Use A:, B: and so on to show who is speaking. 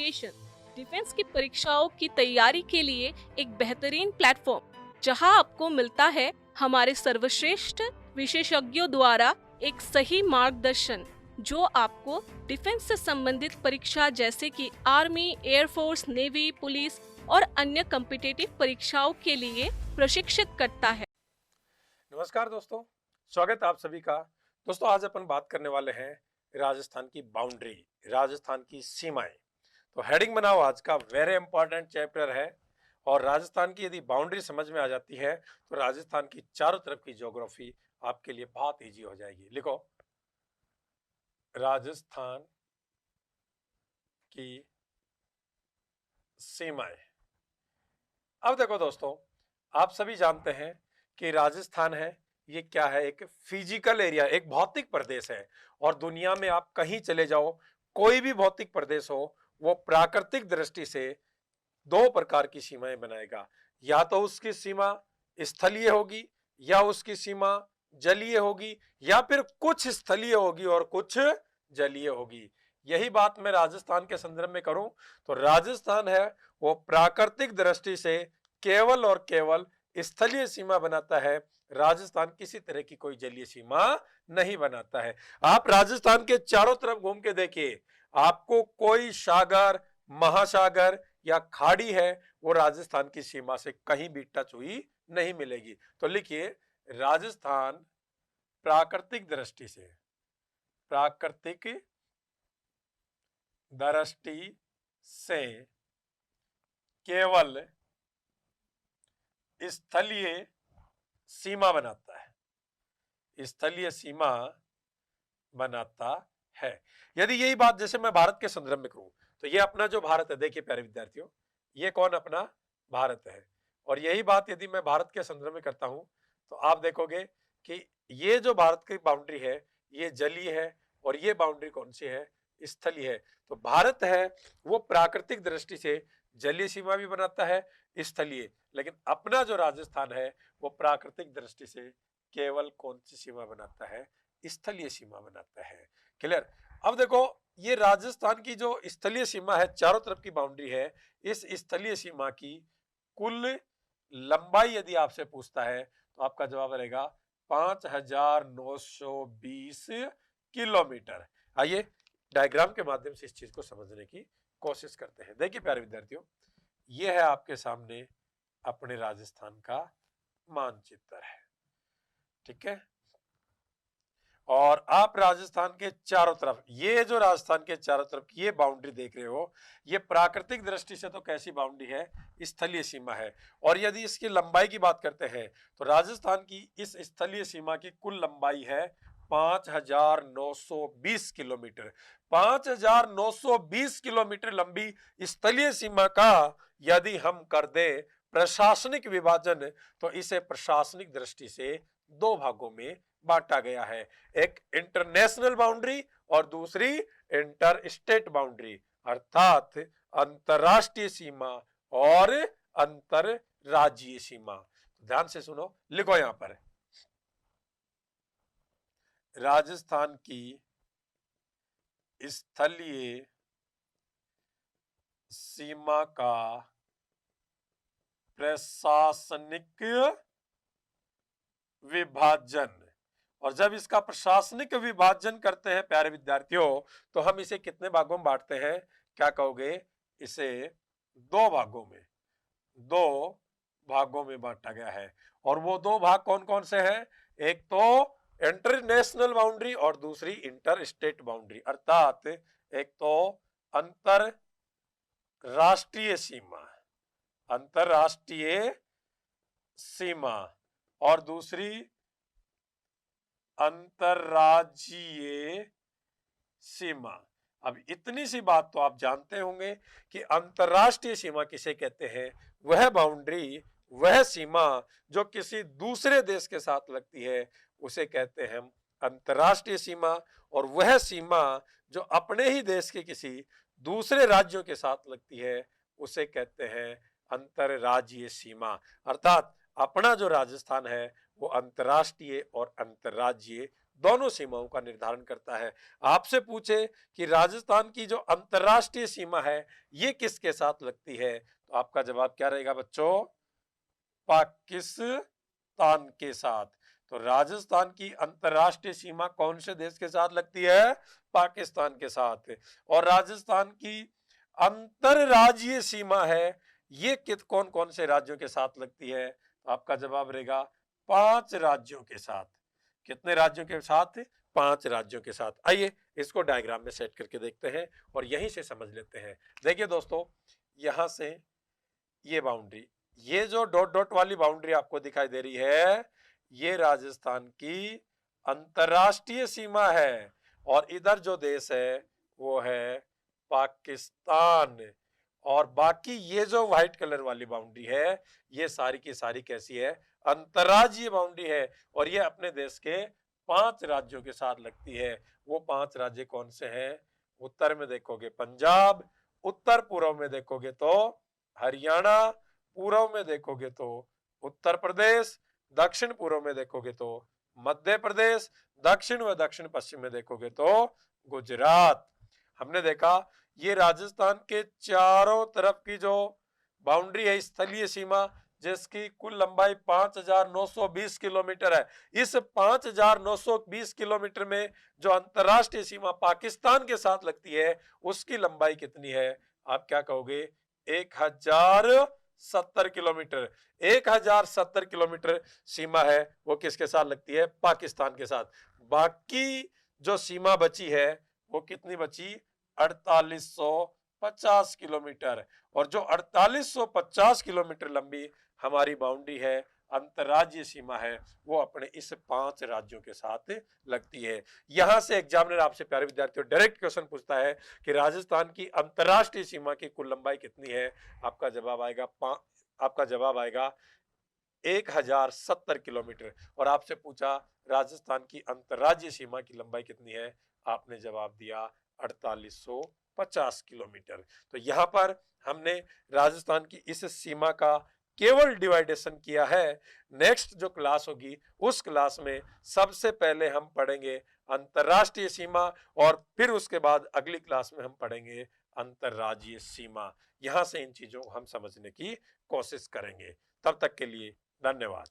A: Education defence की परीक्षाओं की तैयारी के लिए एक बेहतरीन प्लेटफॉर्म जहां आपको मिलता है हमारे सर्वश्रेष्ठ विशेषज्ञों द्वारा एक सही मार्गदर्शन जो आपको डिफेंस से संबंधित परीक्षा जैसे कि आर्मी, एयरफोर्स, नेवी, पुलिस और अन्य कॉम्पिटिटिव परीक्षाओं के लिए प्रशिक्षित करता है।
B: नमस्कार दोस्तों, स्वागत है आप सभी का। दोस्तों, आज अपन बात करने वाले हैं राजस्थान की बाउंड्री, राजस्थान की सीमाएं। तो हेडिंग बनाओ, आज का वेरी इंपॉर्टेंट चैप्टर है। और राजस्थान की यदि बाउंड्री समझ में आ जाती है तो राजस्थान की चारों तरफ की ज्योग्राफी आपके लिए बहुत इजी हो जाएगी। लिखो, राजस्थान की सीमाएं। अब देखो दोस्तों, आप सभी जानते हैं कि राजस्थान है, ये क्या है, एक फिजिकल एरिया, एक भौतिक प्रदेश है। और दुनिया में आप कहीं चले जाओ, कोई भी भौतिक प्रदेश हो, वो प्राकृतिक दृष्टि से दो प्रकार की सीमाएं बनाएगा। या तो उसकी सीमा स्थलीय होगी, या उसकी सीमा जलीय होगी, या फिर कुछ स्थलीय होगी और कुछ जलीय होगी। यही बात मैं राजस्थान के संदर्भ में करूं तो राजस्थान है वो प्राकृतिक दृष्टि से केवल और केवल स्थलीय सीमा बनाता है। राजस्थान किसी तरह की कोई जलीय सीमा नहीं बनाता है। आप राजस्थान के चारों तरफ घूम के देखिए, आपको कोई सागर, महासागर या खाड़ी है वो राजस्थान की सीमा से कहीं भी टच हुई नहीं मिलेगी। तो लिखिए, राजस्थान प्राकृतिक दृष्टि से, प्राकृतिक दृष्टि से केवल स्थलीय सीमा बनाता है, स्थलीय सीमा बनाता है। यदि यही बात जैसे मैं भारत के संदर्भ में करूं तो ये अपना जो भारत है, देखिए प्यारे विद्यार्थियों, ये कौन अपना भारत है। और यही बात यदि मैं भारत के संदर्भ में करता हूं तो आप देखोगे कि ये जो भारत की बाउंड्री है ये जलीय है और ये बाउंड्री कौन सी है, स्थलीय है। तो भारत है वो प्राकृतिक दृष्टि से जलीय सीमा भी बनाता है, स्थलीय। लेकिन अपना जो राजस्थान है वो प्राकृतिक दृष्टि से केवल कौन सी सीमा बनाता है, स्थलीय सीमा बनाता है। क्लियर। अब देखो, ये राजस्थान की जो स्थलीय सीमा है, चारों तरफ की बाउंड्री है, इस स्थलीय सीमा की कुल लंबाई यदि आपसे पूछता है तो आपका जवाब रहेगा 5920 किलोमीटर। आइए डायग्राम के माध्यम से इस चीज को समझने की कोशिश करते हैं। देखिए प्यारे विद्यार्थियों, ये है आपके सामने अपने राजस्थान का मानचित्र है, ठीक है। और आप राजस्थान के चारों तरफ, ये जो राजस्थान के चारों तरफ की ये बाउंड्री देख रहे हो, ये प्राकृतिक दृष्टि से तो कैसी बाउंड्री है, स्थलीय सीमा है। और यदि इसकी लंबाई की बात करते हैं तो राजस्थान की इस स्थलीय सीमा की कुल लंबाई है 5920 किलोमीटर। 5920 किलोमीटर लंबी स्थलीय सीमा का यदि हम कर दें प्रशासनिक विभाजन तो इसे प्रशासनिक दृष्टि से दो भागों में बांटा गया है, एक इंटरनेशनल बाउंड्री और दूसरी इंटर स्टेट बाउंड्री, अर्थात अंतरराष्ट्रीय सीमा और अंतरराज्यीय सीमा। ध्यान से सुनो, लिखो यहां पर, राजस्थान की स्थलीय सीमा का प्रशासनिक विभाजन। और जब इसका प्रशासनिक विभाजन करते हैं प्यारे विद्यार्थियों तो हम इसे कितने भागों में बांटते हैं, क्या कहोगे, इसे दो भागों में, दो भागों में बांटा गया है। और वो दो भाग कौन कौन से हैं, एक तो इंटरनेशनल बाउंड्री और दूसरी इंटर स्टेट बाउंड्री, अर्थात एक तो अंतरराष्ट्रीय सीमा, अंतरराष्ट्रीय सीमा, और दूसरी अंतरराज्यीय सीमा। अब इतनी सी बात तो आप जानते होंगे कि अंतरराष्ट्रीय सीमा किसे कहते हैं, वह बाउंड्री, वह सीमा जो किसी दूसरे देश के साथ लगती है उसे कहते हैं हम अंतरराष्ट्रीय सीमा। और वह सीमा जो अपने ही देश के किसी दूसरे राज्यों के साथ लगती है उसे कहते हैं अंतरराज्यीय सीमा। अर्थात अपना जो राजस्थान है वो अंतरराष्ट्रीय और अंतरराज्यीय दोनों सीमाओं का निर्धारण करता है। आपसे पूछे कि राजस्थान की जो अंतर्राष्ट्रीय सीमा है ये किसके साथ लगती है, तो आपका जवाब क्या रहेगा बच्चों? पाकिस्तान के साथ। तो राजस्थान की अंतर्राष्ट्रीय सीमा कौन से देश के साथ लगती है? पाकिस्तान के साथ। और राजस्थान की अंतरराज्यीय सीमा है ये कित कौन कौन से राज्यों के साथ लगती है? तो आपका जवाब रहेगा 5 राज्यों के साथ। कितने राज्यों के साथ? 5 राज्यों के साथ। आइए इसको डायग्राम में सेट करके देखते हैं और यहीं से समझ लेते हैं। देखिए दोस्तों, यहां से ये बाउंड्री, ये जो डॉट डॉट वाली बाउंड्री आपको दिखाई दे रही है, ये राजस्थान की अंतरराष्ट्रीय सीमा है और इधर जो देश है वो है पाकिस्तान। और बाकी ये जो व्हाइट कलर वाली बाउंड्री है ये सारी की सारी कैसी है? अंतरराज्यीय बाउंड्री है और ये अपने देश के 5 राज्यों के साथ लगती है। वो 5 राज्य कौन से हैं? उत्तर में देखोगे पंजाब, उत्तर पूर्व में देखोगे तो हरियाणा, पूर्व में देखोगे तो उत्तर प्रदेश, दक्षिण पूर्व में देखोगे तो मध्य प्रदेश, दक्षिण व दक्षिण पश्चिम में देखोगे तो गुजरात। हमने देखा ये राजस्थान के चारों तरफ की जो बाउंड्री है, स्थलीय सीमा, जिसकी कुल लंबाई 5,920 किलोमीटर है। इस 5,920 किलोमीटर में जो अंतरराष्ट्रीय सीमा पाकिस्तान के साथ लगती है उसकी लंबाई कितनी है? आप क्या कहोगे? 1070 किलोमीटर। 1070 किलोमीटर सीमा है वो किसके साथ लगती है? पाकिस्तान के साथ। बाकी जो सीमा बची है वो कितनी बची? 4850 किलोमीटर। और जो 4850 किलोमीटर लंबी हमारी बाउंड्री है, अंतरराज्यीय सीमा है, वो अपने इस 5 राज्यों के साथ लगती है। यहां से एग्जामिनर आपसे प्यारे विद्यार्थियों डायरेक्ट क्वेश्चन पूछता है कि राजस्थान की अंतरराष्ट्रीय सीमा की कुल लंबाई कितनी है? आपका जवाब आएगा 1070 किलोमीटर। और आपसे पूछा राजस्थान की अंतरराज्यीय सीमा की लंबाई कितनी है? आपने जवाब दिया 4850 किलोमीटर। तो यहां पर हमने राजस्थान की इस सीमा का केवल डिवाइडेशन किया है। नेक्स्ट जो क्लास होगी उस क्लास में सबसे पहले हम पढ़ेंगे अंतरराष्ट्रीय सीमा और फिर उसके बाद अगली क्लास में हम पढ़ेंगे अंतरराज्यीय सीमा। यहां से इन चीजों को हम समझने की कोशिश करेंगे। तब तक के लिए धन्यवाद।